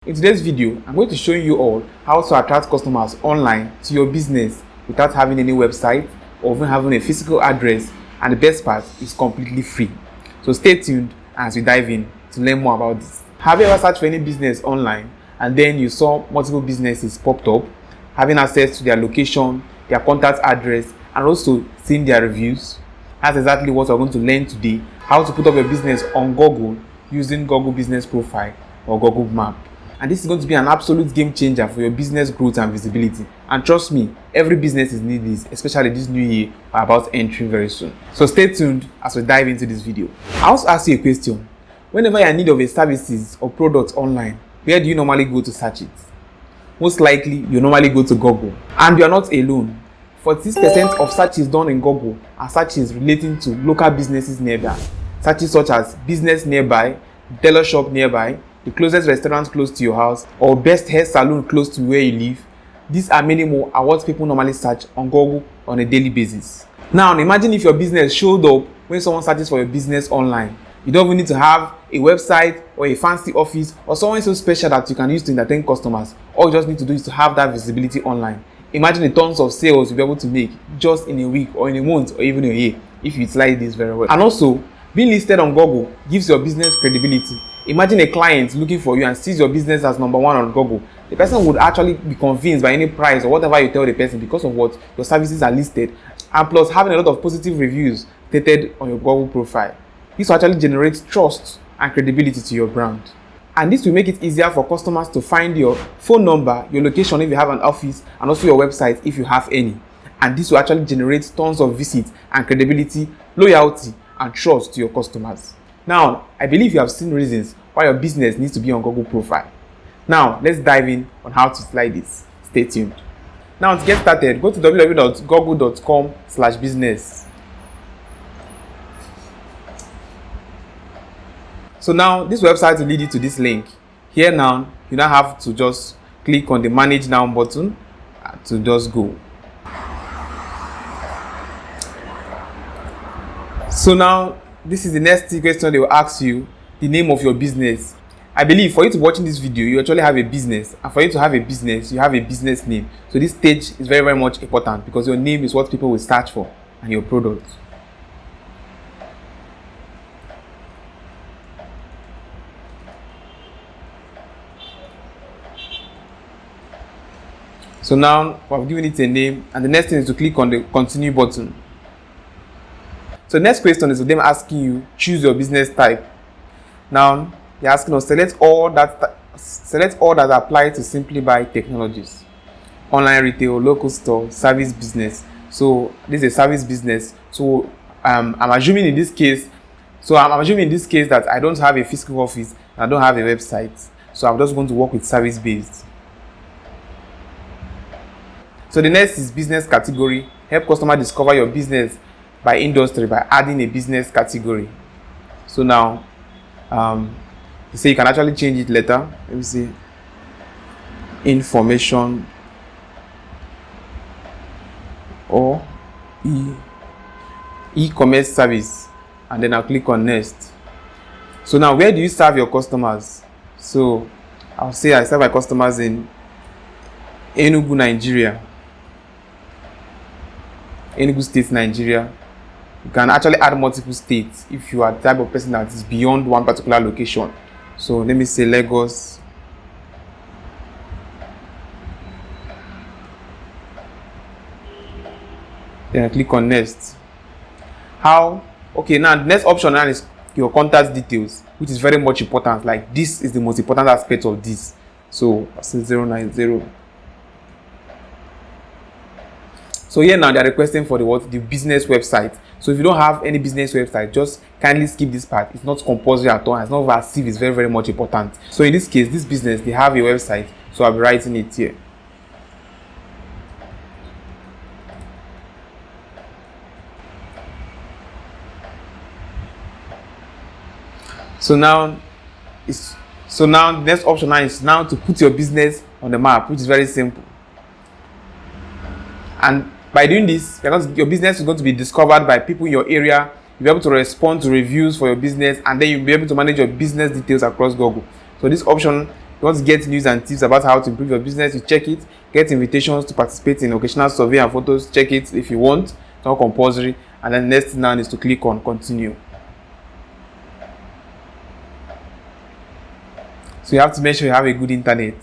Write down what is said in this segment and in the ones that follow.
In today's video, I'm going to show you all how to attract customers online to your business without having any website or even having a physical address, and the best part is completely free. So stay tuned as we dive in to learn more about this. Have you ever searched for any business online and then you saw multiple businesses popped up, having access to their location, their contact address, and also seeing their reviews? That's exactly what we're going to learn today, how to put up your business on Google using Google Business Profile or Google Map. And this is going to be an absolute game changer for your business growth and visibility. And trust me, every business is needing this, especially this new year we're about entering very soon. So stay tuned as we dive into this video. I also ask you a question. Whenever you're in need of a services or products online, where do you normally go to search it? Most likely, you normally go to Google. And you're not alone. 46% of searches done in Google are searches relating to local businesses nearby. Searches such as business nearby, tailor shop nearby, the closest restaurant close to your house, or best hair salon close to where you live. These and many more are what people normally search on Google on a daily basis. Now imagine if your business showed up when someone searches for your business online. You don't even need to have a website or a fancy office or someone so special that you can use to entertain customers. All you just need to do is to have that visibility online. Imagine the tons of sales you'll be able to make just in a week or in a month or even a year if you utilize this very well. And also, being listed on Google gives your business credibility. Imagine a client looking for you and sees your business as number one on Google. The person would actually be convinced by any price or whatever you tell the person because of what your services are listed, and plus having a lot of positive reviews stated on your Google profile. This will actually generate trust and credibility to your brand. And this will make it easier for customers to find your phone number, your location if you have an office, and also your website if you have any. And this will actually generate tons of visits and credibility, loyalty, and trust to your customers. Now, I believe you have seen reasons why your business needs to be on Google profile. Now, let's dive in on how to slide this. Stay tuned. Now, to get started, go to www.google.com/business. So now, this website will lead you to this link. Here now, you now have to just click on the Manage Now button to just go. So now, this is the next question they will ask you, the name of your business. I believe for you to be watching this video, you actually have a business. And for you to have a business, you have a business name. So this stage is very, very much important because your name is what people will search for and your product. So now, I've given it a name, and the next thing is to click on the Continue button. So the next question is them asking you, choose your business type. Now, they're asking us, select all that apply to Simply Buy Technologies. Online retail, local store, service business. So this is a service business. So I'm assuming in this case that I don't have a physical office and I don't have a website. So I'm just going to work with service based. So the next is business category. Help customer discover your business by industry by adding a business category. So now, you say you can actually change it later. Let me see. Information or e-commerce service, and then I'll click on next. So now, where do you serve your customers? So I'll say I serve my customers in Enugu, Nigeria. Enugu State, Nigeria. You can actually add multiple states if you are the type of person that is beyond one particular location. So let me say Lagos. Then I click on next. Okay, now the next option now is your contact details, which is very much important. Like, this is the most important aspect of this. So I say 090. So here now they are requesting for the business website. So if you don't have any business website, just kindly skip this part. It's not compulsory at all. It's not as if it's very, very much important. So in this case, this business, they have a website. So I'll be writing it here. So now the next option now is now to put your business on the map, which is very simple. And by doing this, your business is going to be discovered by people in your area. You'll be able to respond to reviews for your business, and then you'll be able to manage your business details across Google. So this option You want to get news and tips about how to improve your business, you check it. Get invitations to participate in occasional survey and photos, check it if you want. It's not compulsory. And then next thing now is to click on continue. So you have to make sure you have a good internet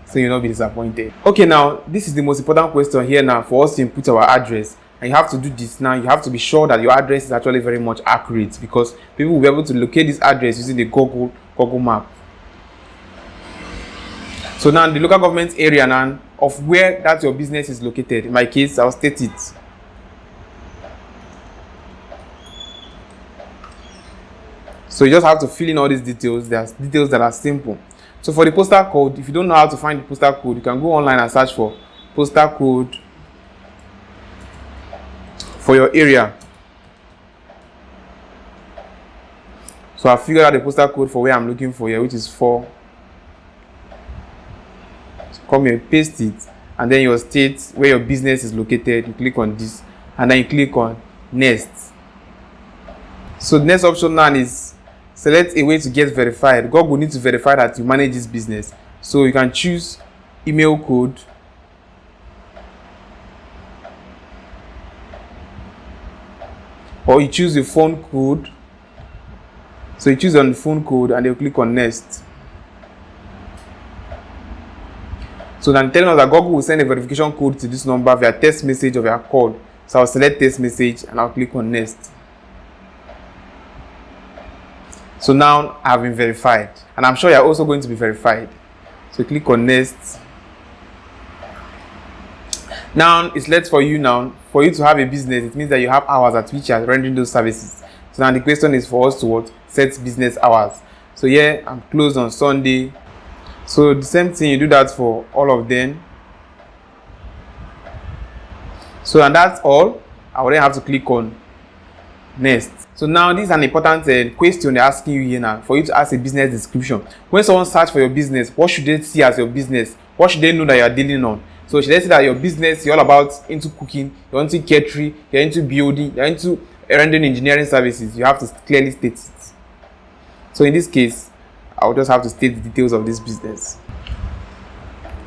so you'll not be disappointed. Okay, now this is the most important question here now for us to input our address. And you have to do this now. You have to be sure that your address is actually very much accurate, because people will be able to locate this address using the Google map. So now the local government area now of where that your business is located. In my case, I'll state it. So you just have to fill in all these details. There's details that are simple. So for the postal code, if you don't know how to find the postal code, you can go online and search for postal code for your area. So I figured out the postal code for where I'm looking for here, which is 4. So come here, paste it, and then your state where your business is located, you click on this, and then you click on next. So the next option now is select a way to get verified. Google needs to verify that you manage this business. So you can choose email code, or you choose the phone code. So you choose on the phone code and you click on next. So then telling us that Google will send a verification code to this number via text message or via call. So I'll select text message and I'll click on next. So now I've been verified, and I'm sure you're also going to be verified. So click on next. Now it's left for you now. For you to have a business, it means that you have hours at which you are rendering those services. So now the question is for us to what? Set business hours. So here I'm closed on Sunday. So the same thing, you do that for all of them. So and that's all. I will then have to click on next. So now this is an important question they're asking you here now, for you to ask a business description. When someone search for your business, what should they see as your business? What should they know that you are dealing on? So should they see that your business, you're all about into cooking, you're into catering, you're into building, you're into rendering engineering services? You have to clearly state it. So in this case, I'll just have to state the details of this business.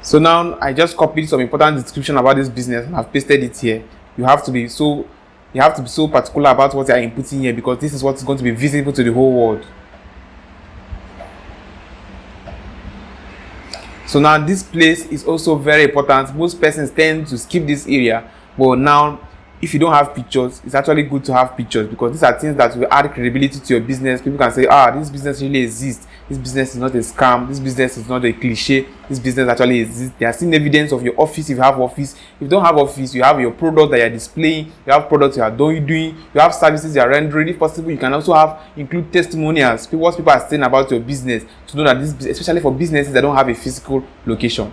So now I just copied some important description about this business and I've pasted it here. You have to be so particular about what you are inputting here, because this is what's going to be visible to the whole world. So now this place is also very important. Most persons tend to skip this area, but now if you don't have pictures, it's actually good to have pictures, because these are things that will add credibility to your business. People can say, this business really exists. This business is not a scam. This business is not a cliche. This business actually exists. They are seeing evidence of your office if you have office. If you don't have office, you have your product that you are displaying. You have products you are doing. You have services you are rendering. If possible, you can also include testimonials. What people are saying about your business, to know that this, especially for businesses that don't have a physical location.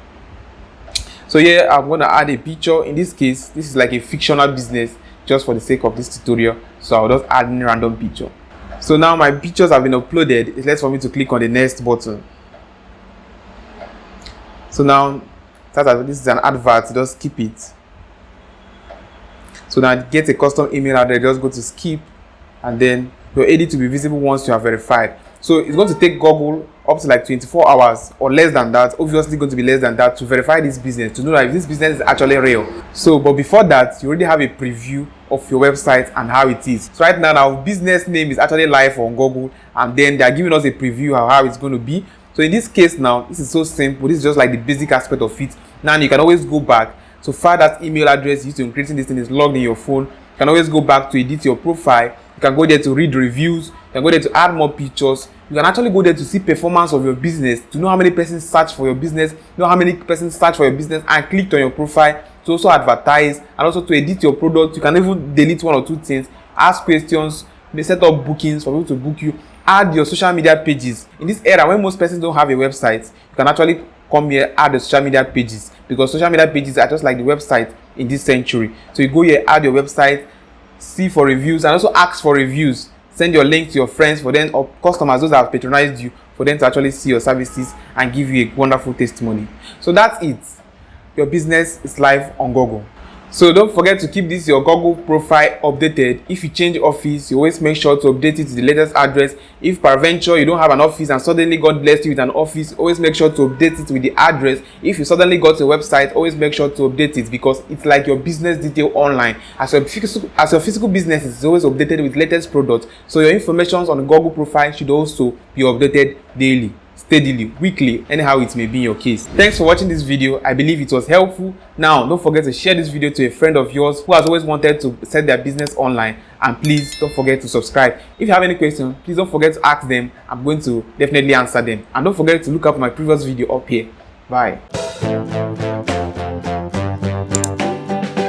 So here I'm going to add a picture. In this case, this is like a fictional business, just for the sake of this tutorial. So I'll just add in a random picture. So now my pictures have been uploaded. It's left for me to click on the next button. So now this is an advert, just skip it. So now get a custom email address, just go to skip, and then your edit to be visible once you are verified. So it's going to take Google up to like 24 hours or less than that, obviously going to be less than that, to verify this business, to know that if this business is actually real. So but before that, you already have a preview of your website and how it is. So right now our business name is actually live on Google, and then they are giving us a preview of how it's going to be. So in this case now, this is so simple. This is just like the basic aspect of it. Now you can always go back. So far that email address used in creating this thing is logged in your phone. You can always go back to edit your profile. You can go there to read reviews. You can go there to add more pictures. You can actually go there to see performance of your business, to know how many persons search for your business, know how many persons search for your business and clicked on your profile, to also advertise, and also to edit your product. You can even delete one or two things, ask questions, set up bookings for people to book you, add your social media pages. In this era when most persons don't have a website, you can actually come here, add the social media pages, because social media pages are just like the website in this century. So you go here, add your website, see for reviews, and also ask for reviews. Send your link to your friends, for them, or customers, those that have patronized you, for them to actually see your services and give you a wonderful testimony. So that's it. Your business is live on Google. So don't forget to keep this your Google profile updated. If you change office, you always make sure to update it to the latest address. If peradventure you don't have an office and suddenly God blessed you with an office, always make sure to update it with the address. If you suddenly got a website, always make sure to update it, because it's like your business detail online. As your physical business is always updated with latest products, so your information on the Google profile should also be updated daily, steadily, weekly, anyhow it may be in your case. Thanks for watching this video. I believe it was helpful. Now don't forget to share this video to a friend of yours who has always wanted to set their business online, and please don't forget to subscribe. If you have any questions, please don't forget to ask them. I'm going to definitely answer them, and don't forget to look up my previous video up here. Bye.